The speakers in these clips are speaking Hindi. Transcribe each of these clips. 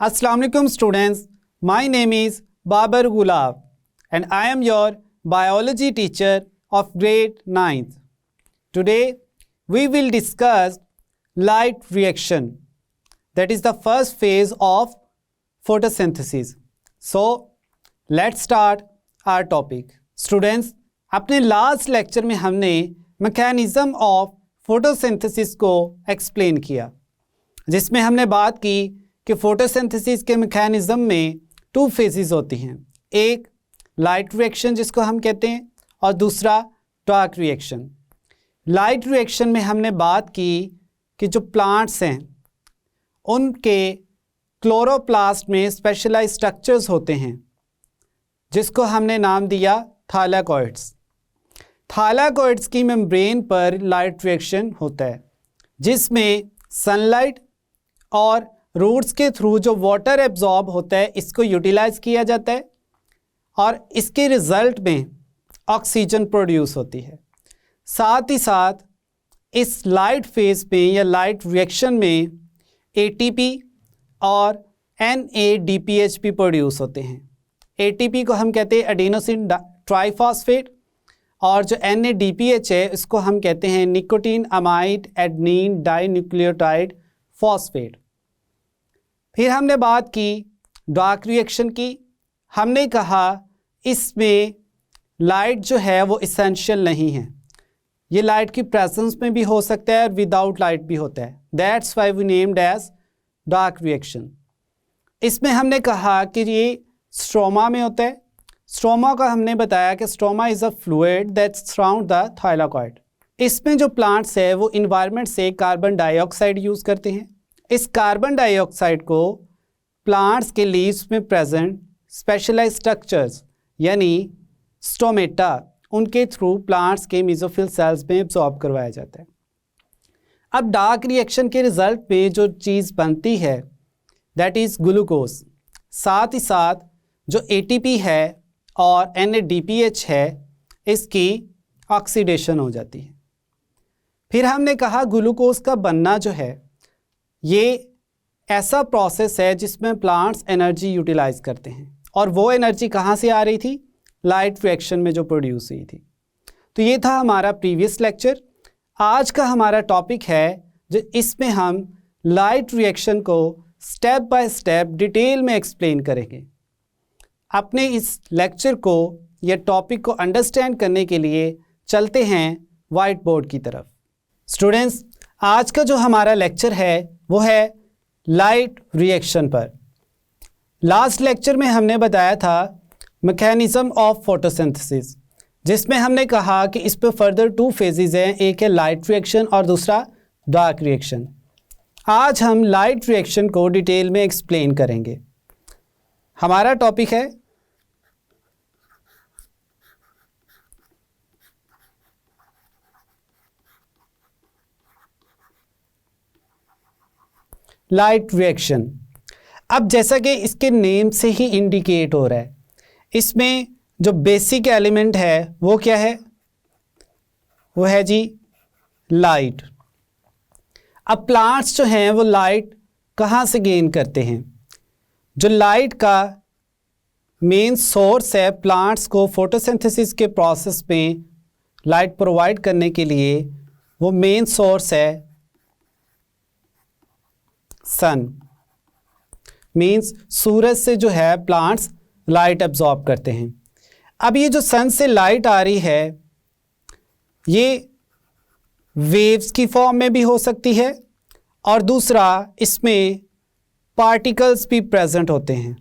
Assalamu alaikum students, my name is Babar Gulab and I am your biology teacher of grade 9th. Today we will discuss light reaction, that is the first phase of photosynthesis. So let's start our topic. Students, अपने लास्ट लेक्चर में हमने मैकेनिज्म ऑफ फोटोसिंथेसिस को एक्सप्लेन किया, जिसमें हमने बात की कि फोटोसिंथेसिस के मैकेनिज्म में 2 फेजेस होती हैं, एक लाइट रिएक्शन जिसको हम कहते हैं और दूसरा डार्क रिएक्शन। लाइट रिएक्शन में हमने बात की कि जो प्लांट्स हैं उनके क्लोरोप्लास्ट में स्पेशलाइज्ड स्ट्रक्चर्स होते हैं जिसको हमने नाम दिया थालाकोइड्स। थालाकोइड्स की मेम्ब्रेन पर लाइट रिएक्शन होता है जिसमें सनलाइट और रूट्स के थ्रू जो वाटर एब्जॉर्ब होता है इसको यूटिलाइज किया जाता है और इसके रिज़ल्ट में ऑक्सीजन प्रोड्यूस होती है। साथ ही साथ इस लाइट फेज में या लाइट रिएक्शन में ATP और NADPH भी प्रोड्यूस होते हैं। ATP को हम कहते हैं एडिनोसिन ट्राइफॉस्फेट और जो NADPH है इसको हम कहते हैं निकोटीन अमाइड एडनीन डाइन्यूक्लियोटाइड फॉस्फेट। फिर हमने बात की डार्क रिएक्शन की। हमने कहा इसमें लाइट जो है वो इसेंशियल नहीं है, ये लाइट की प्रेजेंस में भी हो सकता है और विदाउट लाइट भी होता है। That's why we named as dark reaction. इसमें हमने कहा कि ये स्ट्रोमा में होता है। स्ट्रोमा का हमने बताया कि stroma is a fluid that surround the thylakoid. इसमें जो प्लांट्स है वो इन्वायरमेंट से कार्बन डाइऑक्साइड यूज़ करते हैं। इस कार्बन डाइऑक्साइड को प्लांट्स के लीव्स में प्रेजेंट स्पेशलाइज्ड स्ट्रक्चर्स यानी स्टोमेटा उनके थ्रू प्लांट्स के मेसोफिल सेल्स में एब्जॉर्ब करवाया जाता है। अब डार्क रिएक्शन के रिज़ल्ट में जो चीज़ बनती है दैट इज़ ग्लूकोज। साथ ही साथ जो ATP है और NADPH है इसकी ऑक्सीडेशन हो जाती है। फिर हमने कहा ग्लूकोज का बनना जो है ये ऐसा प्रोसेस है जिसमें प्लांट्स एनर्जी यूटिलाइज करते हैं और वो एनर्जी कहाँ से आ रही थी? लाइट रिएक्शन में जो प्रोड्यूस हुई थी। तो ये था हमारा प्रीवियस लेक्चर। आज का हमारा टॉपिक है जो इसमें हम लाइट रिएक्शन को स्टेप बाय स्टेप डिटेल में एक्सप्लेन करेंगे। अपने इस लेक्चर को या टॉपिक को अंडरस्टैंड करने के लिए चलते हैं वाइट बोर्ड की तरफ। स्टूडेंट्स, आज का जो हमारा लेक्चर है वो है लाइट रिएक्शन पर। लास्ट लेक्चर में हमने बताया था मैकेनिज्म ऑफ फोटोसिंथेसिस, जिसमें हमने कहा कि इस पर फर्दर 2 फेजेस हैं, एक है लाइट रिएक्शन और दूसरा डार्क रिएक्शन। आज हम लाइट रिएक्शन को डिटेल में एक्सप्लेन करेंगे। हमारा टॉपिक है लाइट रिएक्शन। अब जैसा कि इसके नेम से ही इंडिकेट हो रहा है, इसमें जो बेसिक एलिमेंट है वो क्या है? वो है जी लाइट। अब प्लांट्स जो हैं वो लाइट कहाँ से गेन करते हैं? जो लाइट का मेन सोर्स है प्लांट्स को फोटोसिंथेसिस के प्रोसेस में लाइट प्रोवाइड करने के लिए, वो मेन सोर्स है सन। मीन्स सूरज से जो है प्लांट्स लाइट एब्जॉर्ब करते हैं। अब ये जो सन से लाइट आ रही है ये वेव्स की फॉर्म में भी हो सकती है और दूसरा इसमें पार्टिकल्स भी प्रेजेंट होते हैं।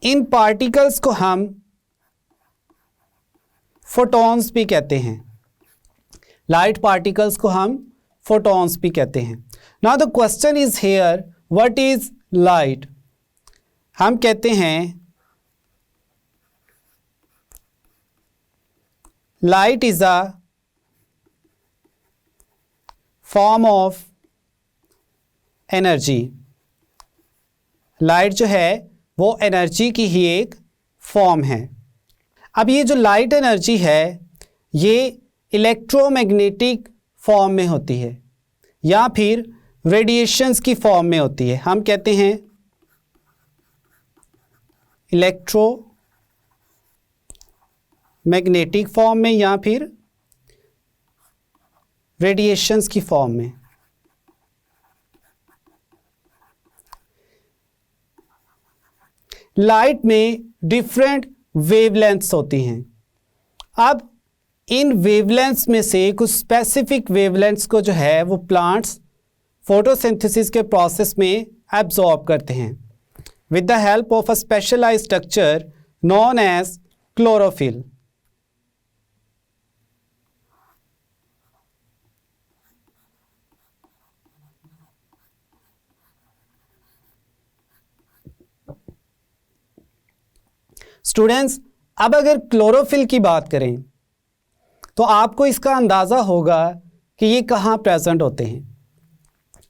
इन पार्टिकल्स को हम फोटॉन्स भी कहते हैं। लाइट पार्टिकल्स को हम फोटॉन्स भी कहते हैं। Now the question is here, what is light? हम कहते हैं light is a form of energy. Light जो है वो एनर्जी की ही एक फॉर्म है। अब ये जो लाइट एनर्जी है ये इलेक्ट्रोमैग्नेटिक फॉर्म में होती है या फिर रेडिएशंस की फॉर्म में होती है, हम कहते हैं इलेक्ट्रोमैग्नेटिक फॉर्म में या फिर रेडिएशंस की फॉर्म में। लाइट में डिफरेंट वेवलेंथ्स होती हैं। अब इन वेवलेंथ्स में से कुछ स्पेसिफिक वेवलेंथ्स को जो है वो प्लांट्स फोटोसिंथेसिस के प्रोसेस में एब्जॉर्ब करते हैं with the help of a specialised structure known as chlorophyll. Students, अब अगर क्लोरोफिल की बात करें तो आपको इसका अंदाज़ा होगा कि ये कहाँ प्रेजेंट होते हैं।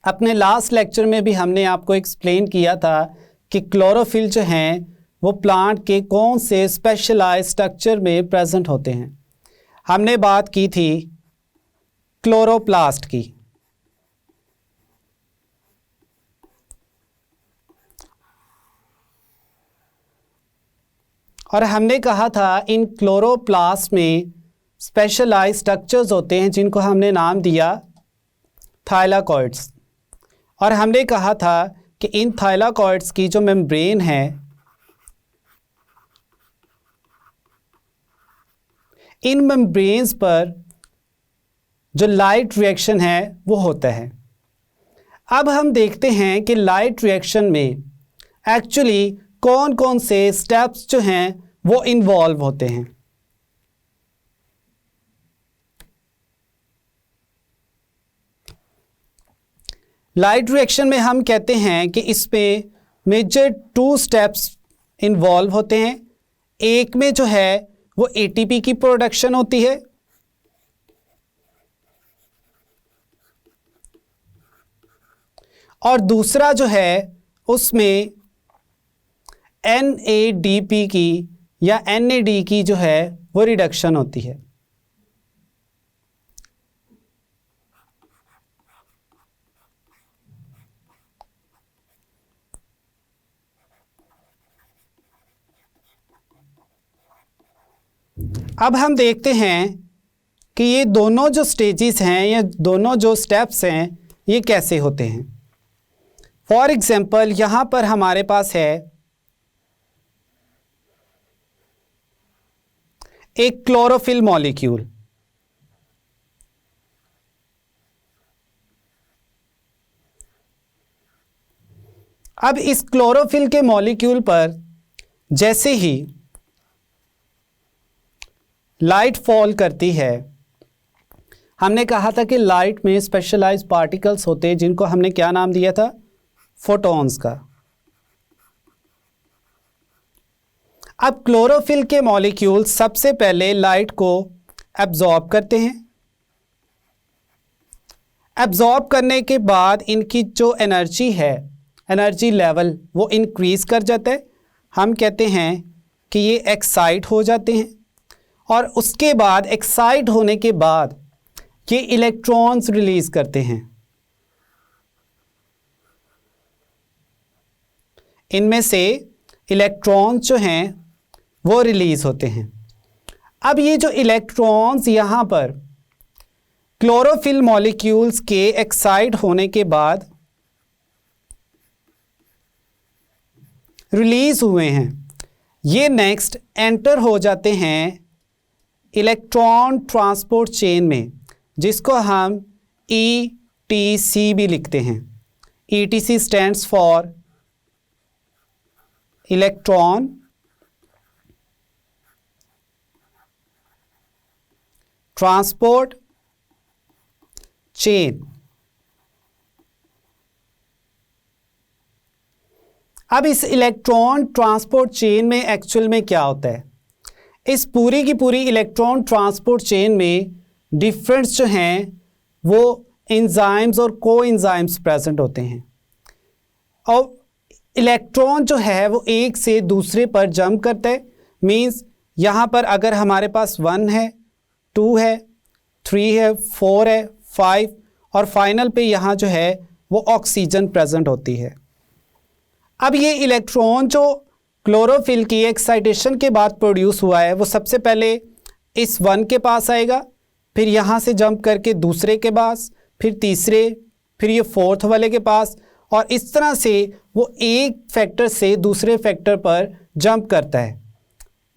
अपने लास्ट लेक्चर में भी हमने आपको एक्सप्लेन किया था कि क्लोरोफिल जो हैं वो प्लांट के कौन से स्पेशलाइज्ड स्ट्रक्चर में प्रेजेंट होते हैं। हमने बात की थी क्लोरोप्लास्ट की, और हमने कहा था इन क्लोरोप्लास्ट में स्पेशलाइज्ड स्ट्रक्चर्स होते हैं जिनको हमने नाम दिया थाइलाकॉइड्स। और हमने कहा था कि इन थाइलाकॉइड्स की जो मेम्ब्रेन है इन मेम्ब्रेन्स पर जो लाइट रिएक्शन है वो होता है। अब हम देखते हैं कि लाइट रिएक्शन में एक्चुअली कौन कौन से स्टेप्स जो हैं वो इन्वॉल्व होते हैं। लाइट रिएक्शन में हम कहते हैं कि इसमें मेजर 2 स्टेप्स इन्वॉल्व होते हैं। एक में जो है वो एटीपी की प्रोडक्शन होती है, और दूसरा जो है उसमें NADP की या NAD की जो है वो रिडक्शन होती है। अब हम देखते हैं कि ये दोनों जो स्टेजेस हैं या दोनों जो स्टेप्स हैं ये कैसे होते हैं। फॉर एग्जांपल यहाँ पर हमारे पास है एक क्लोरोफिल मॉलिक्यूल। अब इस क्लोरोफिल के मॉलिक्यूल पर जैसे ही लाइट फॉल करती है, हमने कहा था कि लाइट में स्पेशलाइज्ड पार्टिकल्स होते हैं जिनको हमने क्या नाम दिया था, फोटॉन्स का। अब क्लोरोफिल के मॉलिक्यूल सबसे पहले लाइट को एब्जॉर्ब करते हैं। एब्जॉर्ब करने के बाद इनकी जो एनर्जी है, एनर्जी लेवल वो इंक्रीज कर जाता है। हम कहते हैं कि ये एक्साइट हो जाते हैं, और उसके बाद एक्साइट होने के बाद ये इलेक्ट्रॉन्स रिलीज करते हैं। इनमें से इलेक्ट्रॉन्स जो हैं वो रिलीज होते हैं। अब ये जो इलेक्ट्रॉन्स यहाँ पर क्लोरोफिल मॉलिक्यूल्स के एक्साइट होने के बाद रिलीज हुए हैं, ये नेक्स्ट एंटर हो जाते हैं इलेक्ट्रॉन ट्रांसपोर्ट चेन में, जिसको हम ETC भी लिखते हैं। ETC stands for electron transport chain. अब इस इलेक्ट्रॉन ट्रांसपोर्ट चेन में एक्चुअल में क्या होता है, इस पूरी की पूरी इलेक्ट्रॉन ट्रांसपोर्ट चेन में डिफरेंस जो हैं वो एंजाइम्स और कोएंजाइम्स प्रेजेंट होते हैं। और इलेक्ट्रॉन जो है वो एक से दूसरे पर जंप करता है। मींस यहाँ पर अगर हमारे पास 1 है, 2 है, 3 है, 4 है, 5 और फाइनल पे यहाँ जो है वो ऑक्सीजन प्रेजेंट होती है। अब ये इलेक्ट्रॉन जो क्लोरोफिल की एक्साइटेशन के बाद प्रोड्यूस हुआ है वो सबसे पहले इस 1 के पास आएगा, फिर यहाँ से जंप करके दूसरे के पास, फिर तीसरे, फिर ये 4th वाले के पास, और इस तरह से वो एक फैक्टर से दूसरे फैक्टर पर जंप करता है।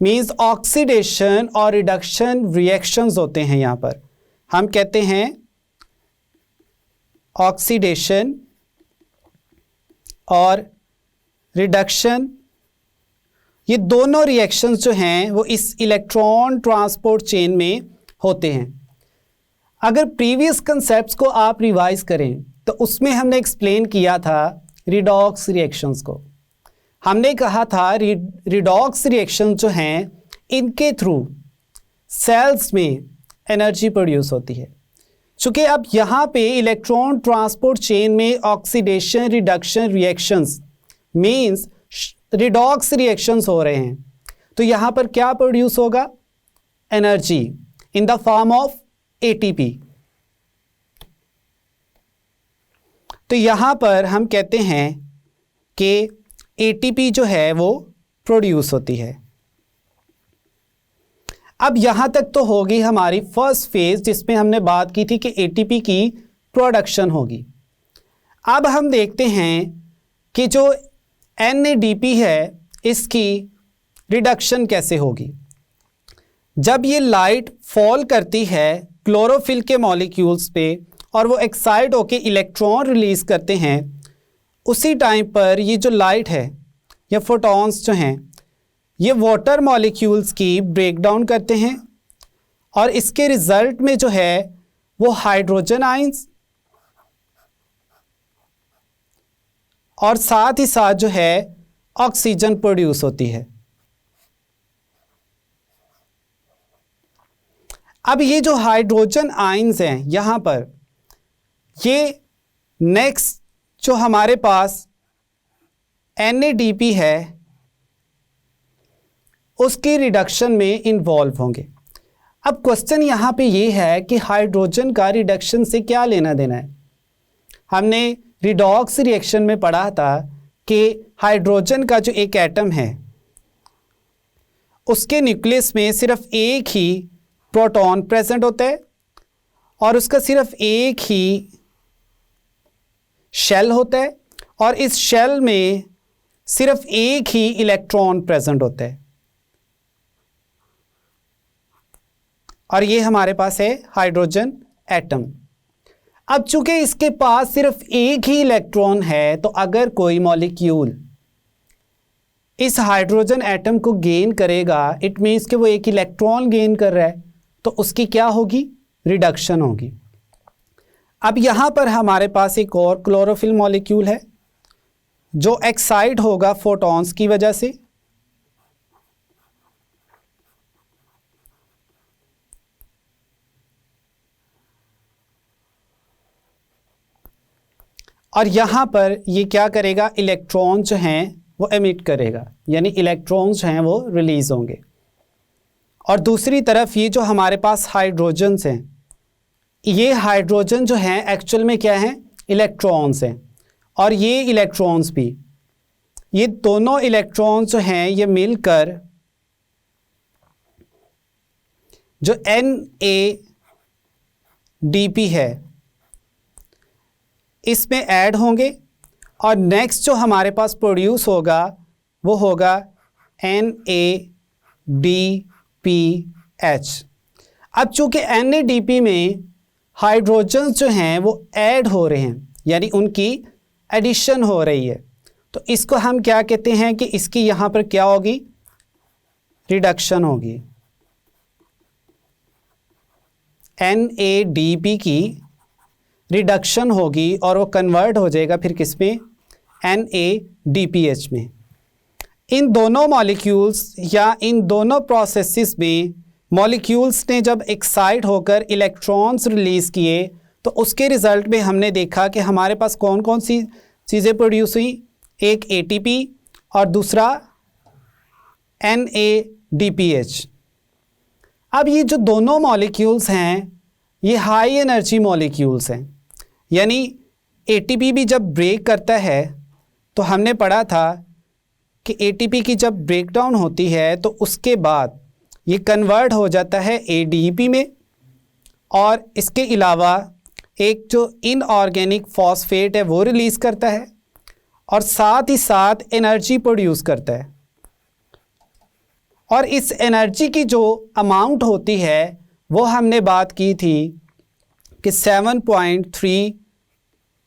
मीन्स ऑक्सीडेशन और रिडक्शन रिएक्शंस होते हैं। यहाँ पर हम कहते हैं ऑक्सीडेशन और रिडक्शन, ये दोनों रिएक्शंस जो हैं वो इस इलेक्ट्रॉन ट्रांसपोर्ट चेन में होते हैं। अगर प्रीवियस कंसेप्ट्स को आप रिवाइज करें तो उसमें हमने एक्सप्लेन किया था रिडॉक्स रिएक्शंस को। हमने कहा था रिडॉक्स रिएक्शन जो हैं इनके थ्रू सेल्स में एनर्जी प्रोड्यूस होती है। चूँकि अब यहाँ पे इलेक्ट्रॉन ट्रांसपोर्ट चेन में oxidation reduction reactions means redox reactions हो रहे हैं, तो यहाँ पर क्या प्रोड्यूस होगा? Energy in the form of ATP. तो यहाँ पर हम कहते हैं कि एटीपी जो है वो प्रोड्यूस होती है। अब यहाँ तक तो होगी हमारी फर्स्ट फेज जिसमें हमने बात की थी कि एटीपी की प्रोडक्शन होगी। अब हम देखते हैं कि जो NADP है इसकी रिडक्शन कैसे होगी। जब ये लाइट फॉल करती है क्लोरोफिल के मॉलिक्यूल्स पे और वो एक्साइट होके इलेक्ट्रॉन रिलीज़ करते हैं, उसी टाइम पर ये जो लाइट है या फोटॉन्स जो हैं ये वाटर मॉलिक्यूल्स की ब्रेक डाउन करते हैं और इसके रिज़ल्ट में जो है वो हाइड्रोजन आयंस और साथ ही साथ जो है ऑक्सीजन प्रोड्यूस होती है। अब ये जो हाइड्रोजन आयंस हैं यहाँ पर, ये नेक्स्ट जो हमारे पास NADP है उसकी रिडक्शन में इन्वॉल्व होंगे। अब क्वेश्चन यहाँ पे ये है कि हाइड्रोजन का रिडक्शन से क्या लेना देना है। हमने रिडॉक्स रिएक्शन में पढ़ा था कि हाइड्रोजन का जो एक एटम है उसके न्यूक्लियस में सिर्फ एक ही प्रोटॉन प्रेजेंट होता है और उसका सिर्फ एक ही शेल होता है और इस शेल में सिर्फ एक ही इलेक्ट्रॉन प्रेजेंट होता है और ये हमारे पास है हाइड्रोजन एटम। अब चूंकि इसके पास सिर्फ एक ही इलेक्ट्रॉन है तो अगर कोई मॉलिक्यूल इस हाइड्रोजन एटम को गेन करेगा, इट मीन्स कि वो एक इलेक्ट्रॉन गेन कर रहा है, तो उसकी क्या होगी? रिडक्शन होगी। अब यहाँ पर हमारे पास एक और क्लोरोफिल मॉलिक्यूल है जो एक्साइट होगा फोटॉन्स की वजह से, और यहाँ पर ये क्या करेगा? इलेक्ट्रॉन जो हैं वो एमिट करेगा, यानी इलेक्ट्रॉन्स जो हैं वो रिलीज़ होंगे। और दूसरी तरफ ये जो हमारे पास हाइड्रोजन्स हैं, ये हाइड्रोजन जो हैं एक्चुअल में क्या हैं? इलेक्ट्रॉन्स हैं। और ये इलेक्ट्रॉन्स भी, ये दोनों इलेक्ट्रॉन्स जो हैं ये मिलकर जो NADP है इसमें ऐड होंगे और नेक्स्ट जो हमारे पास प्रोड्यूस होगा वो होगा NADPH। अब चूंकि NADP में हाइड्रोजन जो हैं वो ऐड हो रहे हैं, यानी उनकी एडिशन हो रही है, तो इसको हम क्या कहते हैं कि इसकी यहाँ पर क्या होगी? रिडक्शन होगी। NADP की रिडक्शन होगी और वो कन्वर्ट हो जाएगा फिर किस में? NADPH में। इन दोनों मॉलिक्यूल्स या इन दोनों प्रोसेसेस में मॉलिक्यूल्स ने जब एक्साइट होकर इलेक्ट्रॉन्स रिलीज़ किए तो उसके रिज़ल्ट में हमने देखा कि हमारे पास कौन कौन सी चीज़ें प्रोड्यूस हुई? एक ATP और दूसरा NADPH। अब ये जो दोनों मॉलिक्यूल्स हैं ये हाई एनर्जी मॉलिक्यूल्स हैं, यानी ATP भी जब ब्रेक करता है तो हमने पढ़ा था कि ATP की जब ब्रेकडाउन होती है तो उसके बाद ये कन्वर्ट हो जाता है ADP में, और इसके अलावा एक जो इनऑर्गेनिक फॉस्फेट है वो रिलीज़ करता है, और साथ ही साथ एनर्जी प्रोड्यूस करता है। और इस एनर्जी की जो अमाउंट होती है वो हमने बात की थी कि 7.3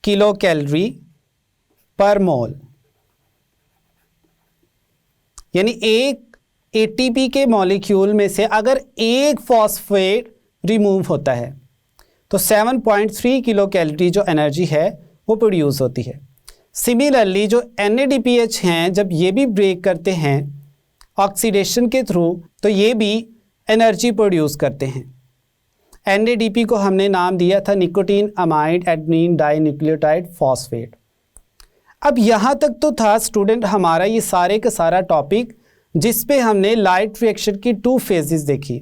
किलो कैलोरी पर मोल, यानी एक ATP के मॉलिक्यूल में से अगर एक फॉस्फेट रिमूव होता है तो 7.3 किलो कैलोरी जो एनर्जी है वो प्रोड्यूस होती है। सिमिलरली जो NADPH हैं जब ये भी ब्रेक करते हैं ऑक्सीडेशन के थ्रू तो ये भी एनर्जी प्रोड्यूस करते हैं। NADP को हमने नाम दिया था nicotinamide adenine dinucleotide phosphate. अब यहाँ तक तो था स्टूडेंट हमारा ये सारे का सारा टॉपिक जिस पे हमने लाइट रिएक्शन की 2 फेजेस देखी।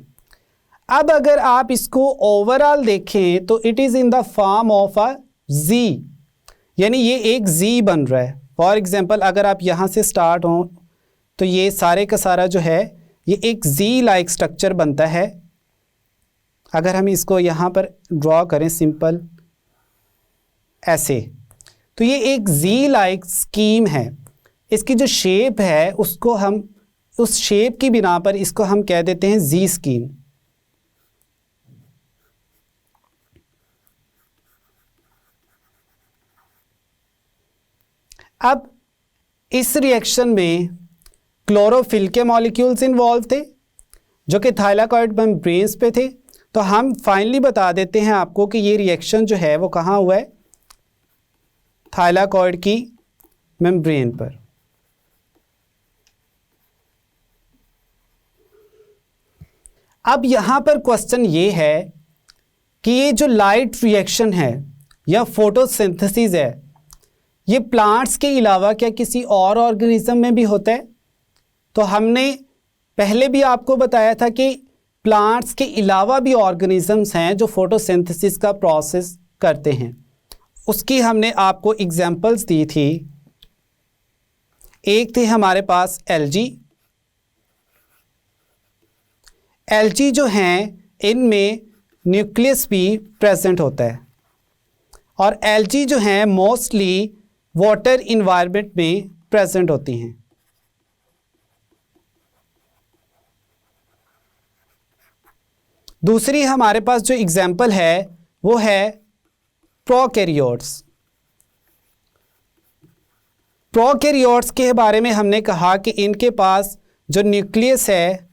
अब अगर आप इसको ओवरऑल देखें तो it is in the form of a G, यानी ये एक जी बन रहा है। फॉर एग्जांपल अगर आप यहाँ से स्टार्ट हों तो ये सारे का सारा जो है ये एक जी लाइक स्ट्रक्चर बनता है। अगर हम इसको यहाँ पर ड्रॉ करें सिंपल ऐसे, तो ये एक जी लाइक स्कीम है। इसकी जो शेप है उसको हम उस शेप की बिना पर इसको हम कह देते हैं जी स्कीम। अब इस रिएक्शन में क्लोरोफिल के मॉलिक्यूल्स इन्वॉल्व थे जो कि थाइलाकॉइड मेम्ब्रेन्स पे थे। तो हम फाइनली बता देते हैं आपको कि ये रिएक्शन जो है वो कहाँ हुआ है, थाइलाकॉइड की मेम्ब्रेन पर। अब यहाँ पर क्वेश्चन ये है कि ये जो लाइट रिएक्शन है या फोटोसिंथेसिस है ये प्लांट्स के अलावा क्या किसी और ऑर्गेनिज्म में भी होता है? तो हमने पहले भी आपको बताया था कि प्लांट्स के अलावा भी ऑर्गेनिजम्स हैं जो फोटोसिंथेसिस का प्रोसेस करते हैं। उसकी हमने आपको एग्जांपल्स दी थी। एक थे हमारे पास एल्गी। एल्गी जो हैं इनमें न्यूक्लियस भी प्रेजेंट होता है, और एल्गी जो हैं मोस्टली वाटर इन्वायरमेंट में प्रेजेंट होती हैं। दूसरी हमारे पास जो एग्जाम्पल है वो है प्रोकैरियोट्स। प्रोकैरियोट्स के बारे में हमने कहा कि इनके पास जो न्यूक्लियस है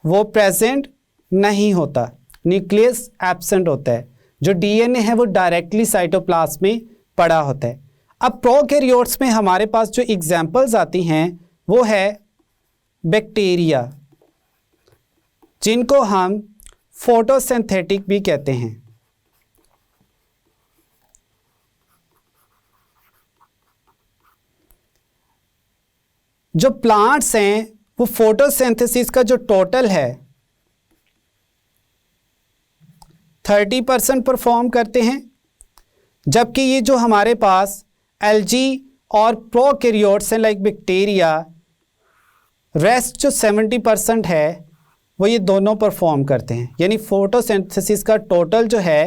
वो प्रेजेंट नहीं होता, न्यूक्लियस एब्सेंट होता है। जो डीएनए है वो डायरेक्टली साइटोप्लाज्म में पड़ा होता है। अब प्रोकैरियोट्स में हमारे पास जो एग्जाम्पल्स आती हैं वो है बैक्टीरिया, जिनको हम फोटोसिंथेटिक भी कहते हैं। जो प्लांट्स हैं वो फोटोसिंथेसिस का जो टोटल है 30% परफॉर्म करते हैं, जबकि ये जो हमारे पास एल्गी और प्रोकैरियोट्स हैं लाइक बैक्टीरिया, रेस्ट जो 70% है वो ये दोनों परफॉर्म करते हैं। यानी फोटोसिंथेसिस का टोटल जो है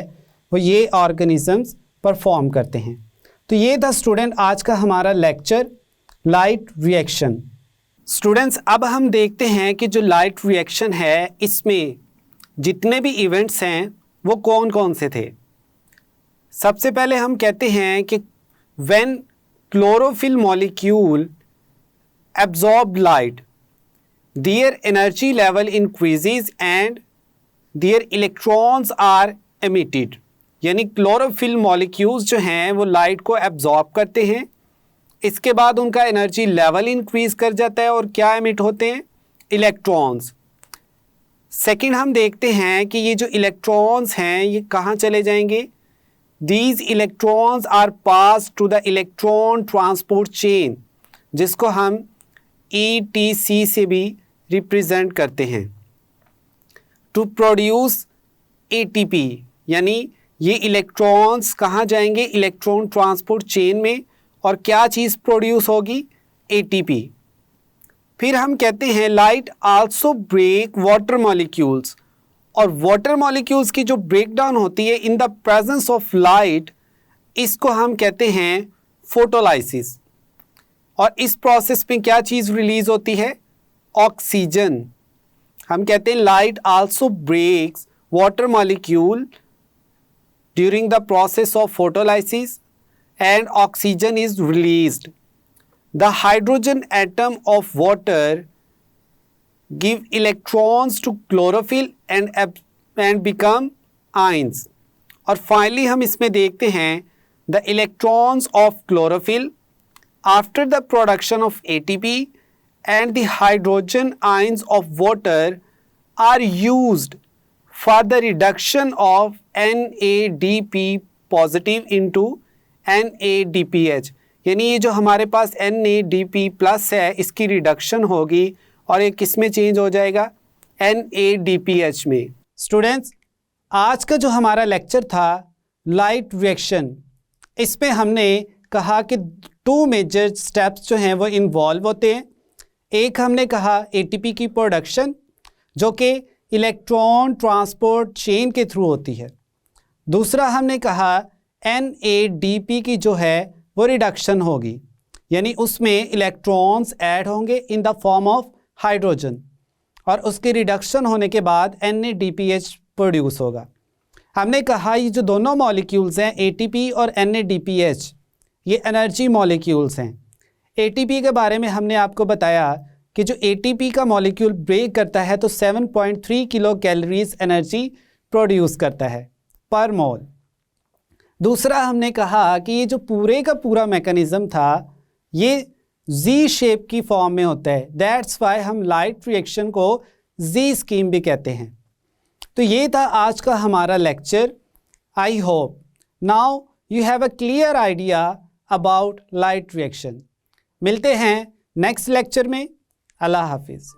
वो ये ऑर्गेनिजम्स परफॉर्म करते हैं। तो ये था स्टूडेंट आज का हमारा लेक्चर लाइट रिएक्शन। स्टूडेंट्स अब हम देखते हैं कि जो लाइट रिएक्शन है इसमें जितने भी इवेंट्स हैं वो कौन कौन से थे। सबसे पहले हम कहते हैं कि when chlorophyll molecule absorb light their energy level increases and their electrons are emitted। यानी क्लोरोफिल मॉलिक्यूल्स जो हैं वो लाइट को एब्जॉर्ब करते हैं, इसके बाद उनका एनर्जी लेवल इंक्रीज कर जाता है और क्या एमिट होते हैं, इलेक्ट्रॉन्स। सेकंड हम देखते हैं कि ये जो इलेक्ट्रॉन्स हैं ये कहाँ चले जाएंगे। These electrons are pass to the electron transport chain, जिसको हम ETC से भी रिप्रेजेंट करते हैं, टू प्रोड्यूस ATP यानी ये इलेक्ट्रॉन्स कहाँ जाएंगे? इलेक्ट्रॉन ट्रांसपोर्ट चेन में, और क्या चीज़ प्रोड्यूस होगी? ATP। फिर हम कहते हैं light also break water molecules, और वाटर मॉलिक्यूल्स की जो ब्रेकडाउन होती है in the presence of light, इसको हम कहते हैं फोटोलाइसिस। और इस प्रोसेस में क्या चीज़ रिलीज होती है? ऑक्सीजन। हम कहते हैं light also breaks water molecule during the process of photolysis and oxygen is released. The hydrogen atom of water give electrons to chlorophyll and become ions. और finally हम इसमें देखते हैं the electrons of chlorophyll after the production of ATP and the hydrogen ions of water are used for the reduction of NADP positive into NADPH, यानी ये जो हमारे पास NADP प्लस है इसकी रिडक्शन होगी और ये किस में चेंज हो जाएगा? NADPH में। स्टूडेंट्स, आज का जो हमारा लेक्चर था लाइट रिएक्शन, इसमें हमने कहा कि 2 मेजर स्टेप्स जो हैं वो इन्वॉल्व होते हैं। एक हमने कहा ATP की प्रोडक्शन जो कि इलेक्ट्रॉन ट्रांसपोर्ट चेन के थ्रू होती है। दूसरा हमने कहा NADP की जो है वो रिडक्शन होगी, यानी उसमें इलेक्ट्रॉन्स ऐड होंगे इन द फॉर्म ऑफ हाइड्रोजन, और उसके रिडक्शन होने के बाद NADPH प्रोड्यूस होगा। हमने कहा ये जो दोनों मॉलिक्यूल्स हैं ATP और NADPH, ये एनर्जी मॉलिक्यूल्स हैं। ATP के बारे में हमने आपको बताया कि जो ATP का मॉलिक्यूल ब्रेक करता है तो 7.3 किलो कैलोरीज एनर्जी प्रोड्यूस करता है पर मोल। दूसरा हमने कहा कि ये जो पूरे का पूरा मैकेनिज़्म था ये Z शेप की फॉर्म में होता है, दैट्स वाई हम लाइट रिएक्शन को Z स्कीम भी कहते हैं। तो ये था आज का हमारा lecture. I hope now you have a clear idea about light reaction. मिलते हैं नेक्स्ट लेक्चर में। अल्लाह हाफिज़।